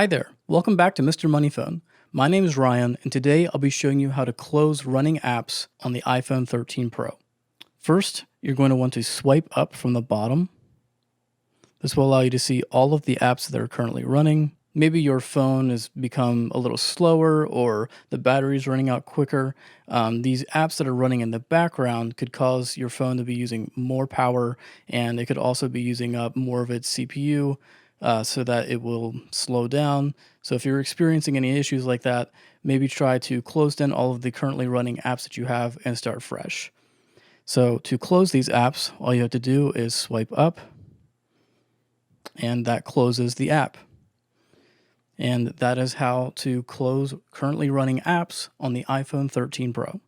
Hi there, welcome back to Mr. Money Phone. My name is Ryan, and today I'll be showing you how to close running apps on the iPhone 13 Pro. First, you're going to want to swipe up from the bottom. This will allow you to see all of the apps that are currently running. Maybe your phone has become a little slower or the battery's running out quicker. These apps that are running in the background could cause your phone to be using more power, and it could also be using up more of its CPU so that it will slow down. So if you're experiencing any issues like that, maybe try to close down all of the currently running apps that you have and start fresh. So to close these apps, all you have to do is swipe up, and that closes the app. And that is how to close currently running apps on the iPhone 13 Pro.